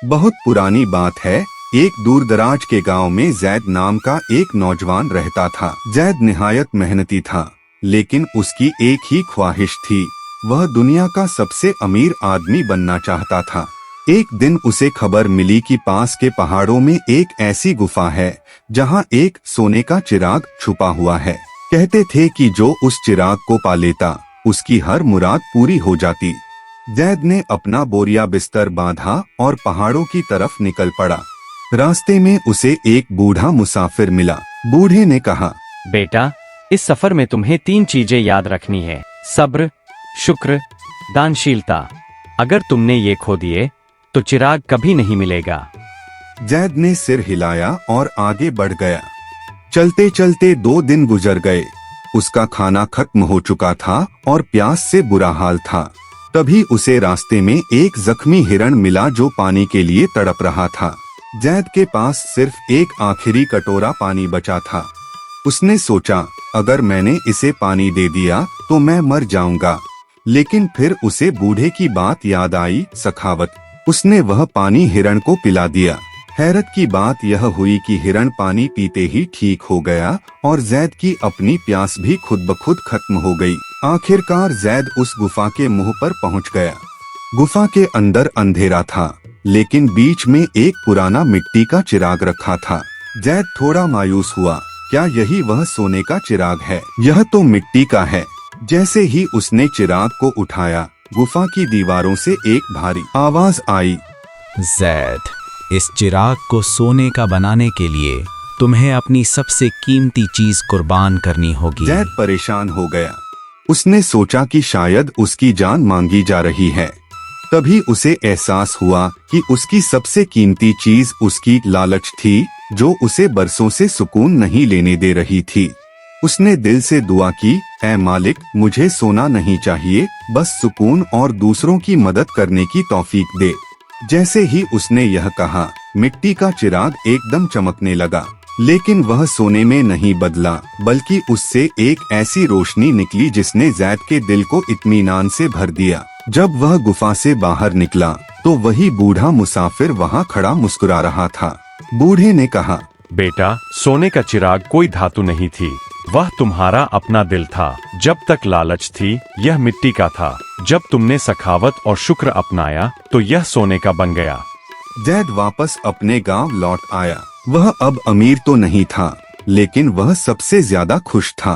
बहुत पुरानी बात है। एक दूरदराज के गांव में जैद नाम का एक नौजवान रहता था। जैद निहायत मेहनती था, लेकिन उसकी एक ही ख्वाहिश थी, वह दुनिया का सबसे अमीर आदमी बनना चाहता था। एक दिन उसे खबर मिली कि पास के पहाड़ों में एक ऐसी गुफा है जहां एक सोने का चिराग छुपा हुआ है। कहते थे कि जो उस चिराग को पा लेता उसकी हर मुराद पूरी हो जाती। जैद ने अपना बोरिया बिस्तर बांधा और पहाड़ों की तरफ निकल पड़ा। रास्ते में उसे एक बूढ़ा मुसाफिर मिला। बूढ़े ने कहा, बेटा, इस सफर में तुम्हें 3 चीजें याद रखनी है: सब्र, शुक्र, दानशीलता। अगर तुमने ये खो दिए तो चिराग कभी नहीं मिलेगा। जैद ने सिर हिलाया और आगे बढ़ गया। चलते चलते 2 दिन गुजर गए। उसका खाना खत्म हो चुका था और प्यास से बुरा हाल था। तभी उसे रास्ते में एक जख्मी हिरण मिला जो पानी के लिए तड़प रहा था। जैद के पास सिर्फ एक आखिरी कटोरा पानी बचा था। उसने सोचा, अगर मैंने इसे पानी दे दिया तो मैं मर जाऊंगा। लेकिन फिर उसे बूढ़े की बात याद आई, सखावत। उसने वह पानी हिरण को पिला दिया। हैरत की बात यह हुई कि हिरण पानी पीते ही ठीक हो गया और जैद की अपनी प्यास भी खुद ब खुद खत्म हो गई। आखिरकार जैद उस गुफा के मुंह पर पहुंच गया। गुफा के अंदर अंधेरा था, लेकिन बीच में एक पुराना मिट्टी का चिराग रखा था। जैद थोड़ा मायूस हुआ, क्या यही वह सोने का चिराग है? यह तो मिट्टी का है। जैसे ही उसने चिराग को उठाया, गुफा की दीवारों से एक भारी आवाज आई, जैद, इस चिराग को सोने का बनाने के लिए तुम्हें अपनी सबसे कीमती चीज कुर्बान करनी होगी। जैद परेशान हो गया। उसने सोचा कि शायद उसकी जान मांगी जा रही है। तभी उसे एहसास हुआ कि उसकी सबसे कीमती चीज उसकी लालच थी, जो उसे बरसों से सुकून नहीं लेने दे रही थी। उसने दिल से दुआ की, ऐ मालिक, मुझे सोना नहीं चाहिए, बस सुकून और दूसरों की मदद करने की तौफीक दे। जैसे ही उसने यह कहा, मिट्टी का चिराग एकदम चमकने लगा। लेकिन वह सोने में नहीं बदला, बल्कि उससे एक ऐसी रोशनी निकली जिसने जैद के दिल को इत्मीनान से भर दिया। जब वह गुफा से बाहर निकला तो वही बूढ़ा मुसाफिर वहाँ खड़ा मुस्कुरा रहा था। बूढ़े ने कहा, बेटा, सोने का चिराग कोई धातु नहीं थी, वह तुम्हारा अपना दिल था। जब तक लालच थी, यह मिट्टी का था। जब तुमने सखावत और शुक्र अपनाया तो यह सोने का बन गया। जैद वापस अपने गांव लौट आया। वह अब अमीर तो नहीं था, लेकिन वह सबसे ज्यादा खुश था।